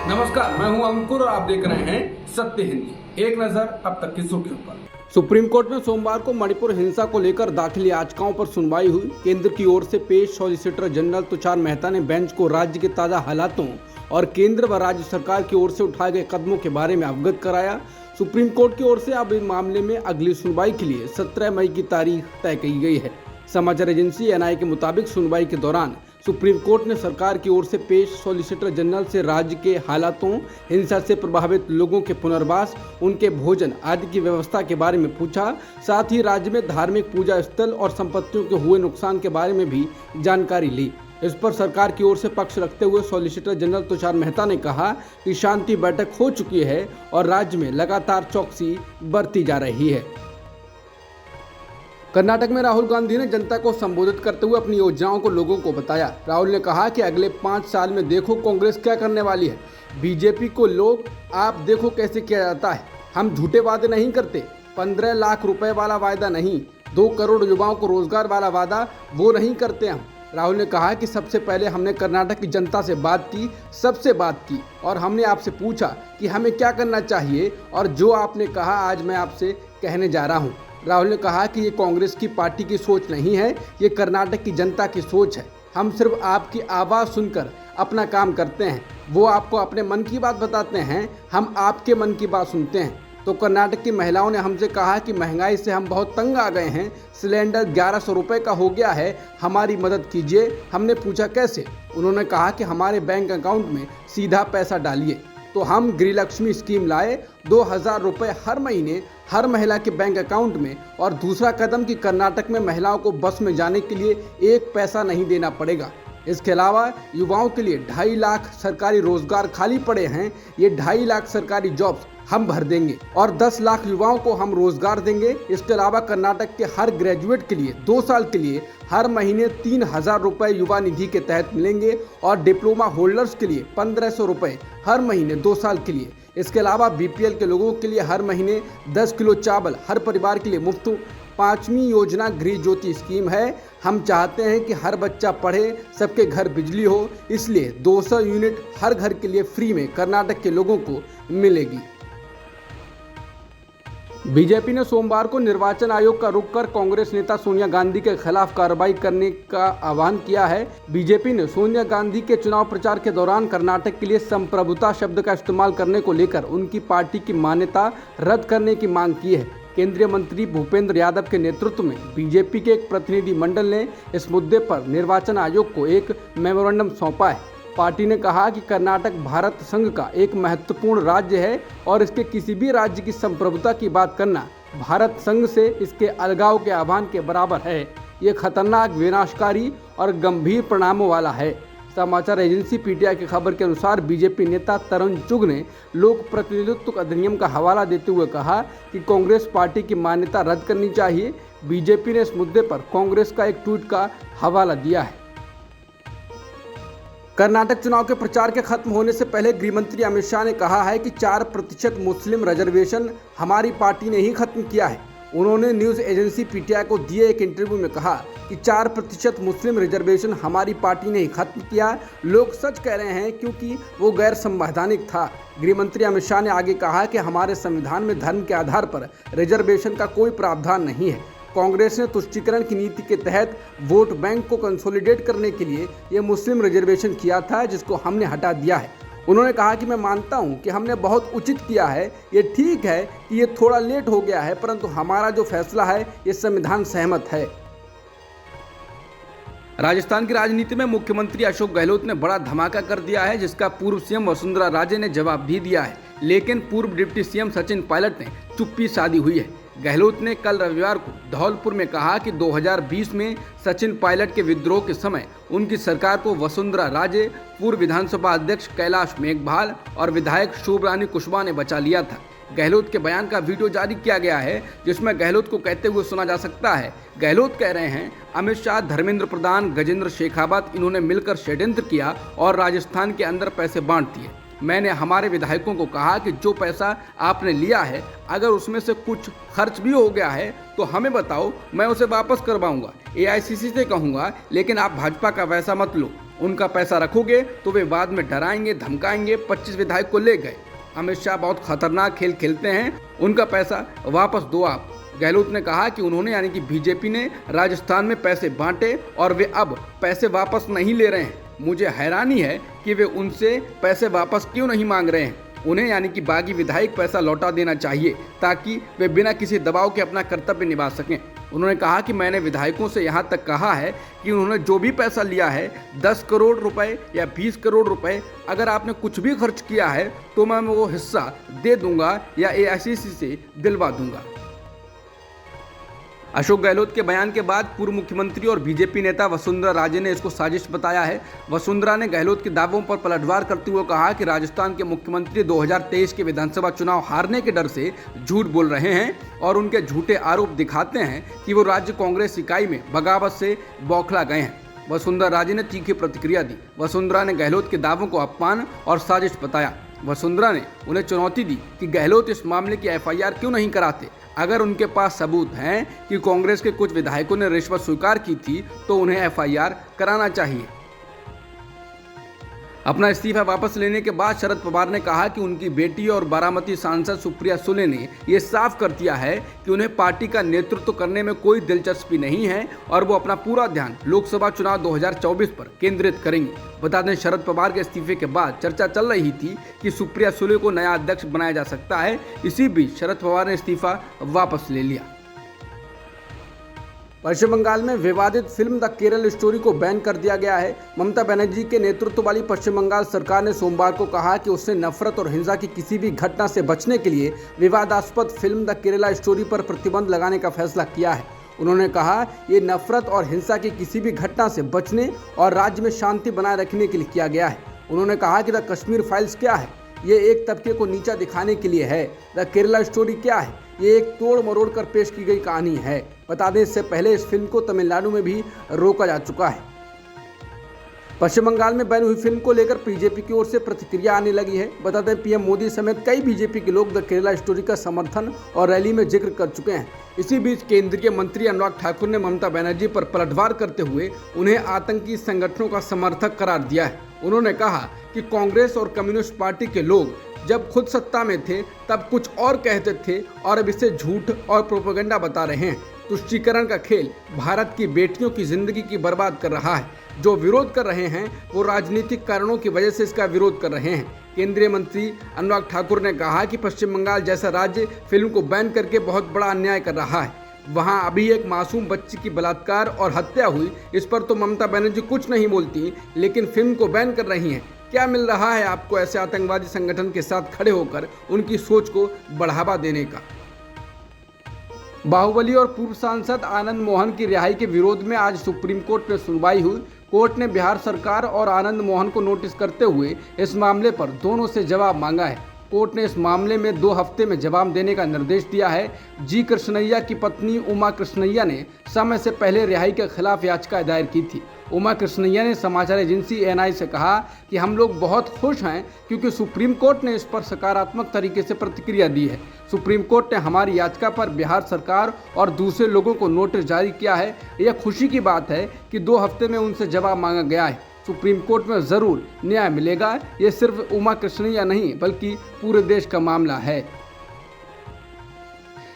नमस्कार, मैं हूं अंकुर और आप देख रहे हैं सत्य हिंदी। एक नजर अब तक की सुर्खियों पर। सुप्रीम कोर्ट में सोमवार को मणिपुर हिंसा को लेकर दाखिल याचिकाओं पर सुनवाई हुई। केंद्र की ओर से पेश सॉलिसिटर जनरल तुषार मेहता ने बेंच को राज्य के ताजा हालातों और केंद्र व राज्य सरकार की ओर से उठाए गए कदमों के बारे में अवगत कराया। सुप्रीम कोर्ट की ओर से अब इस मामले में अगली सुनवाई के लिए 17 मई की तारीख तय की गई है। समाचार एजेंसी एनआई के मुताबिक सुनवाई के दौरान सुप्रीम कोर्ट ने सरकार की ओर से पेश सॉलिसिटर जनरल से राज्य के हालातों, हिंसा से प्रभावित लोगों के पुनर्वास, उनके भोजन आदि की व्यवस्था के बारे में पूछा। साथ ही राज्य में धार्मिक पूजा स्थल और संपत्तियों के हुए नुकसान के बारे में भी जानकारी ली। इस पर सरकार की ओर से पक्ष रखते हुए सॉलिसिटर जनरल तुषार मेहता ने कहा कि शांति बैठक हो चुकी है और राज्य में लगातार चौकसी बरती जा रही है। कर्नाटक में राहुल गांधी ने जनता को संबोधित करते हुए अपनी योजनाओं को लोगों को बताया। राहुल ने कहा कि अगले 5 साल में देखो कांग्रेस क्या करने वाली है। बीजेपी को लोग आप देखो कैसे किया जाता है। हम झूठे वादे नहीं करते। 15 लाख रुपए वाला वायदा नहीं, 2 करोड़ युवाओं को रोजगार वाला वादा वो नहीं करते हम। राहुल ने कहा कि सबसे पहले हमने कर्नाटक की जनता से बात की, सबसे बात की और हमने आपसे पूछा कि हमें क्या करना चाहिए और जो आपने कहा आज मैं आपसे कहने जा रहा हूँ। राहुल ने कहा कि ये कांग्रेस की पार्टी की सोच नहीं है, ये कर्नाटक की जनता की सोच है। हम सिर्फ आपकी आवाज़ सुनकर अपना काम करते हैं। वो आपको अपने मन की बात बताते हैं, हम आपके मन की बात सुनते हैं। तो कर्नाटक की महिलाओं ने हमसे कहा कि महंगाई से हम बहुत तंग आ गए हैं, सिलेंडर 1100 रुपये का हो गया है, हमारी मदद कीजिए। हमने पूछा कैसे? उन्होंने कहा कि हमारे बैंक अकाउंट में सीधा पैसा डालिए। तो हम गृहलक्ष्मी स्कीम लाए, 2000 रुपये हर महीने हर महिला के बैंक अकाउंट में। और दूसरा कदम कि कर्नाटक में महिलाओं को बस में जाने के लिए 1 पैसा नहीं देना पड़ेगा। इसके अलावा युवाओं के लिए 2.5 लाख सरकारी रोजगार खाली पड़े हैं, ये 2.5 लाख सरकारी जॉब्स हम भर देंगे और 10 लाख युवाओं को हम रोजगार देंगे। इसके अलावा कर्नाटक के हर ग्रेजुएट के लिए 2 साल के लिए हर महीने 3000 रुपये युवा निधि के तहत मिलेंगे और डिप्लोमा होल्डर्स के लिए 1500 रुपये हर महीने 2 साल के लिए। इसके अलावा बीपीएल के लोगों के लिए हर महीने 10 किलो चावल हर परिवार के लिए मुफ्त। 5वीं योजना गृह ज्योति स्कीम है। हम चाहते हैं कि हर बच्चा पढ़े, सबके घर बिजली हो, इसलिए 200 यूनिट हर घर के लिए फ्री में कर्नाटक के लोगों को मिलेगी। बीजेपी ने सोमवार को निर्वाचन आयोग का रुख कर कांग्रेस नेता सोनिया गांधी के खिलाफ कार्रवाई करने का आह्वान किया है। बीजेपी ने सोनिया गांधी के चुनाव प्रचार के दौरान कर्नाटक के लिए संप्रभुता शब्द का इस्तेमाल करने को लेकर उनकी पार्टी की मान्यता रद्द करने की मांग की है। केंद्रीय मंत्री भूपेंद्र यादव के नेतृत्व में बीजेपी के एक प्रतिनिधि मंडल ने इस मुद्दे पर निर्वाचन आयोग को एक मेमोरेंडम सौंपा है। पार्टी ने कहा कि कर्नाटक भारत संघ का एक महत्वपूर्ण राज्य है और इसके किसी भी राज्य की संप्रभुता की बात करना भारत संघ से इसके अलगाव के आह्वान के बराबर है। ये खतरनाक, विनाशकारी और गंभीर परिणामों वाला है। समाचार एजेंसी पीटीआई की खबर के अनुसार बीजेपी नेता तरुण चुग ने लोक प्रतिनिधित्व अधिनियम का हवाला देते हुए कहा कि कांग्रेस पार्टी की मान्यता रद्द करनी चाहिए। बीजेपी ने इस मुद्दे पर कांग्रेस का एक ट्वीट का हवाला दिया है। कर्नाटक चुनाव के प्रचार के खत्म होने से पहले गृहमंत्री अमित शाह ने कहा है कि 4% मुस्लिम रिजर्वेशन हमारी पार्टी ने ही खत्म किया है। उन्होंने न्यूज़ एजेंसी पीटीआई को दिए एक इंटरव्यू में कहा कि 4% मुस्लिम रिजर्वेशन हमारी पार्टी ने ही खत्म किया। लोग सच कह रहे हैं क्योंकि वो गैर संवैधानिक था। गृहमंत्री अमित शाह ने आगे कहा कि हमारे संविधान में धर्म के आधार पर रिजर्वेशन का कोई प्रावधान नहीं है। कांग्रेस ने तुष्टीकरण की नीति के तहत वोट बैंक को कंसोलिडेट करने के लिए ये मुस्लिम रिजर्वेशन किया था, जिसको हमने हटा दिया है। उन्होंने कहा कि मैं मानता हूं कि हमने बहुत उचित किया है। ये ठीक है कि ये थोड़ा लेट हो गया है, परंतु हमारा जो फैसला है ये संविधान सहमत है। राजस्थान की राजनीति में मुख्यमंत्री अशोक गहलोत ने बड़ा धमाका कर दिया है, जिसका पूर्व सीएम वसुंधरा राजे ने जवाब भी दिया है। लेकिन पूर्व डिप्टी सीएम सचिन पायलट ने चुप्पी साधी हुई है। गहलोत ने कल रविवार को धौलपुर में कहा कि 2020 में सचिन पायलट के विद्रोह के समय उनकी सरकार को वसुंधरा राजे, पूर्व विधानसभा अध्यक्ष कैलाश मेघवाल और विधायक शोभरानी कुशवाहा ने बचा लिया था। गहलोत के बयान का वीडियो जारी किया गया है, जिसमें गहलोत को कहते हुए सुना जा सकता है। गहलोत कह रहे हैं, अमित शाह, धर्मेंद्र प्रधान, गजेंद्र शेखावत, इन्होंने मिलकर षड्यंत्र किया और राजस्थान के अंदर पैसे बांट दिए। मैंने हमारे विधायकों को कहा कि जो पैसा आपने लिया है अगर उसमें से कुछ खर्च भी हो गया है तो हमें बताओ, मैं उसे वापस करवाऊंगा। एआईसीसी से कहूंगा, लेकिन आप भाजपा का पैसा मत लो। उनका पैसा रखोगे तो वे बाद में डराएंगे, धमकाएंगे। 25 विधायक को ले गए। अमित शाह बहुत खतरनाक खेल खेलते हैं, उनका पैसा वापस दो आप। गहलोत ने कहा कि उन्होंने यानी कि बीजेपी ने राजस्थान में पैसे बांटे और वे अब पैसे वापस नहीं ले रहे हैं। मुझे हैरानी है कि वे उनसे पैसे वापस क्यों नहीं मांग रहे हैं। उन्हें यानी कि बागी विधायक पैसा लौटा देना चाहिए ताकि वे बिना किसी दबाव के अपना कर्तव्य निभा सकें। उन्होंने कहा कि मैंने विधायकों से यहाँ तक कहा है कि उन्होंने जो भी पैसा लिया है 10 करोड़ रुपए या 20 करोड़ रुपए, अगर आपने कुछ भी खर्च किया है तो मैं वो हिस्सा दे दूंगा या एआईसीसी से दिलवा दूंगा। अशोक गहलोत के बयान के बाद पूर्व मुख्यमंत्री और बीजेपी नेता वसुंधरा राजे ने इसको साजिश बताया है। वसुंधरा ने गहलोत के दावों पर पलटवार करते हुए कहा कि राजस्थान के मुख्यमंत्री 2023 के विधानसभा चुनाव हारने के डर से झूठ बोल रहे हैं और उनके झूठे आरोप दिखाते हैं कि वो राज्य कांग्रेस इकाई में बगावत से बौखला गए हैं। वसुंधरा राजे ने तीखी प्रतिक्रिया दी। वसुंधरा ने गहलोत के दावों को अपमान और साजिश बताया। वसुंधरा ने उन्हें चुनौती दी कि गहलोत इस मामले की एफआईआर क्यों नहीं कराते। अगर उनके पास सबूत हैं कि कांग्रेस के कुछ विधायकों ने रिश्वत स्वीकार की थी तो उन्हें एफआईआर कराना चाहिए। अपना इस्तीफा वापस लेने के बाद शरद पवार ने कहा कि उनकी बेटी और बारामती सांसद सुप्रिया सुले ने ये साफ कर दिया है कि उन्हें पार्टी का नेतृत्व करने में कोई दिलचस्पी नहीं है और वो अपना पूरा ध्यान लोकसभा चुनाव 2024 पर केंद्रित करेंगे। बता दें, शरद पवार के इस्तीफे के बाद चर्चा चल रही थी कि सुप्रिया सुले को नया अध्यक्ष बनाया जा सकता है। इसी बीच शरद पवार ने इस्तीफा वापस ले लिया। पश्चिम बंगाल में विवादित फिल्म द केरल स्टोरी को बैन कर दिया गया है। ममता बनर्जी के नेतृत्व वाली पश्चिम बंगाल सरकार ने सोमवार को कहा कि उसने नफरत और हिंसा की किसी भी घटना से बचने के लिए विवादास्पद फिल्म द केरला स्टोरी पर प्रतिबंध लगाने का फैसला किया है। उन्होंने कहा, ये नफरत और हिंसा की किसी भी घटना से बचने और राज्य में शांति बनाए रखने के लिए किया गया है। उन्होंने कहा कि द कश्मीर फाइल्स क्या है, ये एक तबके को नीचा दिखाने के लिए है। द केरला स्टोरी क्या है, ये एक तोड़ मरोड़ कर पेश की गई कहानी है। बता दें, इससे पहले इस फिल्म को तमिलनाडु में भी रोका जा चुका है। पश्चिम बंगाल में बैन हुई फिल्म को लेकर बीजेपी की ओर से प्रतिक्रिया आने लगी है। बता दें, पीएम मोदी समेत कई बीजेपी के लोग द केरला स्टोरी का समर्थन और रैली में जिक्र कर चुके हैं। इसी बीच केंद्रीय मंत्री अनुराग ठाकुर ने ममता बनर्जी पर पलटवार करते हुए उन्हें आतंकी संगठनों का समर्थक करार दिया है। उन्होंने कहा कि कांग्रेस और कम्युनिस्ट पार्टी के लोग जब खुद सत्ता में थे तब कुछ और कहते थे और अब इसे झूठ और प्रोपेगेंडा बता रहे हैं। तुष्टीकरण का खेल भारत की बेटियों की जिंदगी की बर्बाद कर रहा है। जो विरोध कर रहे हैं वो राजनीतिक कारणों की वजह से इसका विरोध कर रहे हैं। केंद्रीय मंत्री अनुराग ठाकुर ने कहा कि पश्चिम बंगाल जैसा राज्य फिल्म को बैन करके बहुत बड़ा अन्याय कर रहा है। वहां अभी एक मासूम बच्ची की बलात्कार और हत्या हुई, इस पर तो ममता बनर्जी कुछ नहीं बोलती, लेकिन फिल्म को बैन कर रही हैं। क्या मिल रहा है आपको ऐसे आतंकवादी संगठन के साथ खड़े होकर उनकी सोच को बढ़ावा देने का। बाहुबली और पूर्व सांसद आनंद मोहन की रिहाई के विरोध में आज सुप्रीम कोर्ट में सुनवाई हुई। कोर्ट ने बिहार सरकार और आनंद मोहन को नोटिस करते हुए इस मामले पर दोनों से जवाब मांगा है। कोर्ट ने इस मामले में 2 हफ्ते में जवाब देने का निर्देश दिया है। जी कृष्णैया की पत्नी उमा कृष्णैया ने समय से पहले रिहाई के खिलाफ याचिका दायर की थी। उमा कृष्णैया ने समाचार एजेंसी एएनआई से कहा कि हम लोग बहुत खुश हैं क्योंकि सुप्रीम कोर्ट ने इस पर सकारात्मक तरीके से प्रतिक्रिया दी है। सुप्रीम कोर्ट ने हमारी याचिका पर बिहार सरकार और दूसरे लोगों को नोटिस जारी किया है। यह खुशी की बात है कि 2 हफ्ते में उनसे जवाब मांगा गया है। सुप्रीम कोर्ट में जरूर न्याय मिलेगा। ये सिर्फ उमा कृष्णैया नहीं बल्कि पूरे देश का मामला है।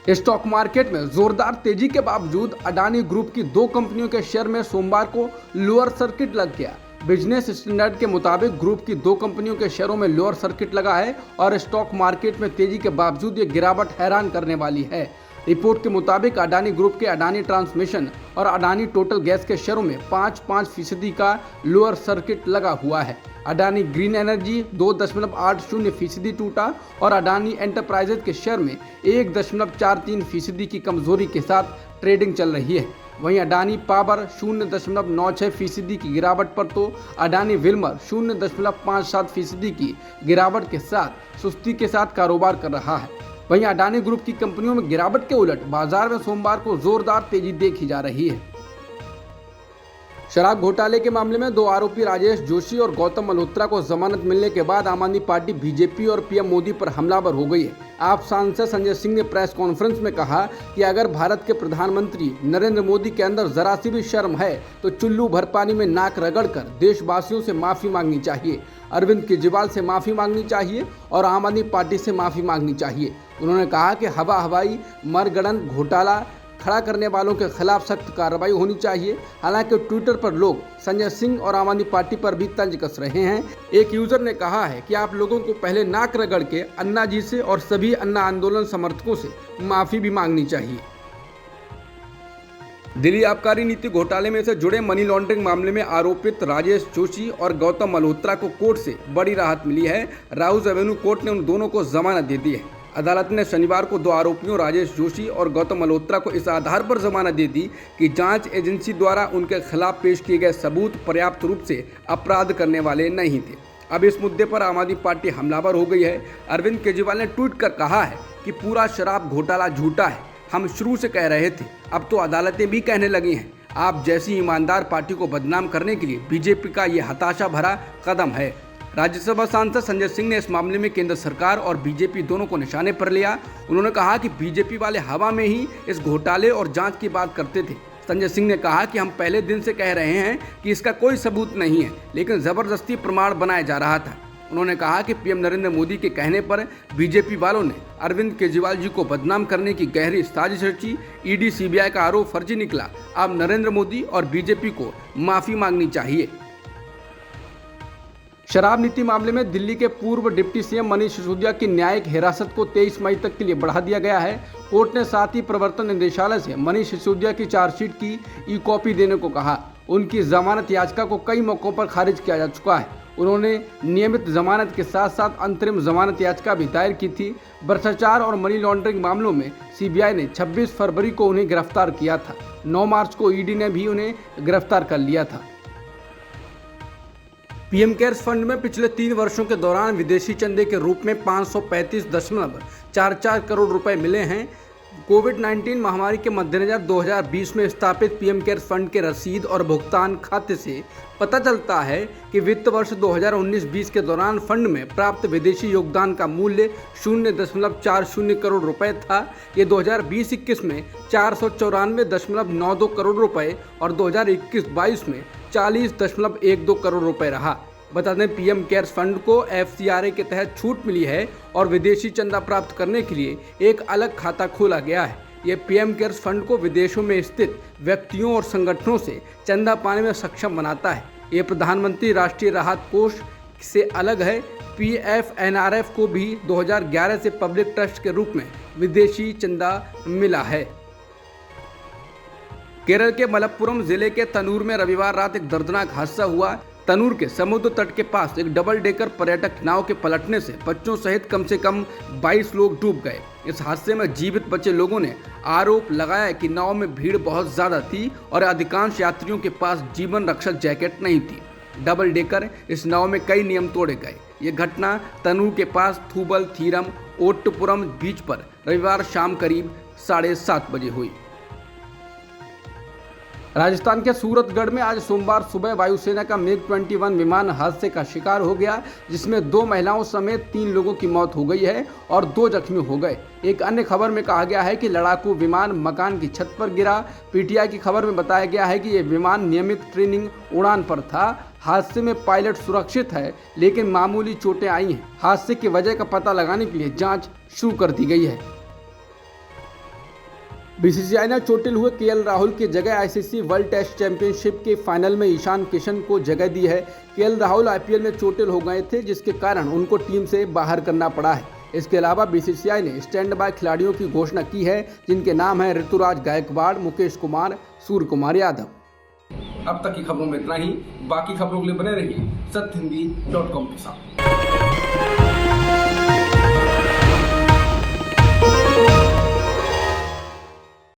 स्टॉक मार्केट में जोरदार तेजी के बावजूद अडानी ग्रुप की 2 कंपनियों के शेयर में सोमवार को लोअर सर्किट लग गया। बिजनेस स्टैंडर्ड के मुताबिक ग्रुप की 2 कंपनियों के शेयरों में लोअर सर्किट लगा है और स्टॉक मार्केट में तेजी के बावजूद ये गिरावट हैरान करने वाली है। रिपोर्ट के मुताबिक अडानी ग्रुप के अडानी ट्रांसमिशन और अडानी टोटल गैस के शेयरों में 5.5% का लोअर सर्किट लगा हुआ है। अडानी ग्रीन एनर्जी 2.80% टूटा और अडानी एंटरप्राइजेज के शेयर में 1.43% की कमजोरी के साथ ट्रेडिंग चल रही है। वहीं अडानी पावर 0.96% की गिरावट पर तो अडानी विल्मर 0.57% की गिरावट के साथ सुस्ती के साथ कारोबार कर रहा है। वहीं अडानी ग्रुप की कंपनियों में गिरावट के उलट बाजार में सोमवार को जोरदार तेजी देखी जा रही है। शराब घोटाले के मामले में 2 आरोपी राजेश जोशी और गौतम मल्होत्रा को जमानत मिलने के बाद आम आदमी पार्टी बीजेपी और पीएम मोदी पर हमलावर हो गई है। आप सांसद संजय सिंह ने प्रेस कॉन्फ्रेंस में कहा कि अगर भारत के प्रधानमंत्री नरेंद्र मोदी के अंदर जरा सी भी शर्म है तो चुल्लू भर पानी में नाक रगड़कर देशवासियों से माफी मांगनी चाहिए, अरविंद केजरीवाल से माफी मांगनी चाहिए और आम आदमी पार्टी से माफी मांगनी चाहिए। उन्होंने कहा कि हवाई मरगड़न घोटाला खड़ा करने वालों के खिलाफ सख्त कार्रवाई होनी चाहिए। हालांकि ट्विटर पर लोग संजय सिंह और आम आदमी पार्टी पर भी तंज कस रहे हैं। एक यूजर ने कहा है कि आप लोगों को पहले नाक रगड़ के अन्ना जी से और सभी अन्ना आंदोलन समर्थकों से माफी भी मांगनी चाहिए। दिल्ली आबकारी नीति घोटाले में से जुड़े मनी लॉन्ड्रिंग मामले में आरोपित राजेश जोशी और गौतम मल्होत्रा को कोर्ट से बड़ी राहत मिली है। राउस एवेन्यू कोर्ट ने उन दोनों को जमानत दे दी है। अदालत ने शनिवार को 2 आरोपियों राजेश जोशी और गौतम मल्होत्रा को इस आधार पर जमानत दे दी कि जांच एजेंसी द्वारा उनके खिलाफ पेश किए गए सबूत पर्याप्त रूप से अपराध करने वाले नहीं थे। अब इस मुद्दे पर आम आदमी पार्टी हमलावर हो गई है। अरविंद केजरीवाल ने ट्वीट कर कहा है कि पूरा शराब घोटाला झूठा है, हम शुरू से कह रहे थे, अब तो अदालतें भी कहने लगी हैं। आप जैसी ईमानदार पार्टी को बदनाम करने के लिए बीजेपी का ये हताशा भरा कदम है। राज्यसभा सांसद संजय सिंह ने इस मामले में केंद्र सरकार और बीजेपी दोनों को निशाने पर लिया। उन्होंने कहा कि बीजेपी वाले हवा में ही इस घोटाले और जांच की बात करते थे। संजय सिंह ने कहा कि हम पहले दिन से कह रहे हैं कि इसका कोई सबूत नहीं है, लेकिन जबरदस्ती प्रमाण बनाया जा रहा था। उन्होंने कहा कि पीएम नरेंद्र मोदी के कहने पर बीजेपी वालों ने अरविंद केजरीवाल जी को बदनाम करने की गहरी साजिश रची। ईडी सीबीआई का आरोप फर्जी निकला। अब नरेंद्र मोदी और बीजेपी को माफी मांगनी चाहिए। शराब नीति मामले में दिल्ली के पूर्व डिप्टी सीएम मनीष सिसोदिया की न्यायिक हिरासत को 23 मई तक के लिए बढ़ा दिया गया है। कोर्ट ने साथ ही प्रवर्तन निदेशालय से मनीष सिसोदिया की चार्जशीट की ई कॉपी देने को कहा। उनकी जमानत याचिका को कई मौकों पर खारिज किया जा चुका है। उन्होंने नियमित जमानत के साथ साथ अंतरिम जमानत याचिका भी दायर की थी। भ्रष्टाचार और मनी लॉन्ड्रिंग मामलों में सीबीआई ने 26 फरवरी को उन्हें गिरफ्तार किया था। 9 मार्च को ईडी ने भी उन्हें गिरफ्तार कर लिया था। पीएम केयर्स फंड में पिछले 3 वर्षों के दौरान विदेशी चंदे के रूप में 535.44 करोड़ रुपए मिले हैं। कोविड-19 महामारी के मद्देनजर 2020 में स्थापित पीएम केयर्स फंड के रसीद और भुगतान खाते से पता चलता है कि वित्त वर्ष 2019-20 के दौरान फंड में प्राप्त विदेशी योगदान का मूल्य 0.40 करोड़ रुपए था। ये 2020-21 में 494.92 करोड़ रुपए और 2021-22 में 40.12 करोड़ रुपए रहा। बता दें, पीएम केयर्स फंड को एफसीआरए के तहत छूट मिली है और विदेशी चंदा प्राप्त करने के लिए एक अलग खाता खोला गया है। ये पीएम केयर्स फंड को विदेशों में स्थित व्यक्तियों और संगठनों से चंदा पाने में सक्षम बनाता है। ये प्रधानमंत्री राष्ट्रीय राहत कोष से अलग है। पीएफएनआरएफ को भी 2011 से पब्लिक ट्रस्ट के रूप में विदेशी चंदा मिला है। केरल के मलप्पुरम जिले के तनूर में रविवार रात एक दर्दनाक हादसा हुआ। तनूर के समुद्र तट के पास एक डबल डेकर पर्यटक नाव के पलटने से बच्चों सहित कम से कम 22 लोग डूब गए। इस हादसे में जीवित बचे लोगों ने आरोप लगाया कि नाव में भीड़ बहुत ज्यादा थी और अधिकांश यात्रियों के पास जीवन रक्षक जैकेट नहीं थी। डबल डेकर इस नाव में कई नियम तोड़े गए। ये घटना तनूर के पास थूबल थीरम ओट्टपुरम बीच पर रविवार शाम करीब 7:30 बजे हुई। राजस्थान के सूरतगढ़ में आज सोमवार सुबह वायुसेना का MiG-21 विमान हादसे का शिकार हो गया, जिसमें 2 महिलाओं समेत 3 लोगों की मौत हो गई है और 2 जख्मी हो गए। एक अन्य खबर में कहा गया है कि लड़ाकू विमान मकान की छत पर गिरा। पीटीआई की खबर में बताया गया है कि यह विमान नियमित ट्रेनिंग उड़ान पर था। हादसे में पायलट सुरक्षित है, लेकिन मामूली चोटें आई हैं। हादसे की वजह का पता लगाने के लिए जाँच शुरू कर दी गई है। बीसीसीआई ने चोटिल हुए केएल राहुल की जगह आईसीसी वर्ल्ड टेस्ट चैंपियनशिप के फाइनल में ईशान किशन को जगह दी है। केएल राहुल आईपीएल में चोटिल हो गए थे, जिसके कारण उनको टीम से बाहर करना पड़ा है। इसके अलावा बीसीसीआई ने स्टैंड बाय खिलाड़ियों की घोषणा की है, जिनके नाम हैं ऋतुराज गायकवाड़, मुकेश कुमार, सूर्य कुमार यादव। अब तक की खबरों में इतना ही। बाकी खबरों के लिए बने रहिए सत्यहिंदी.com के साथ।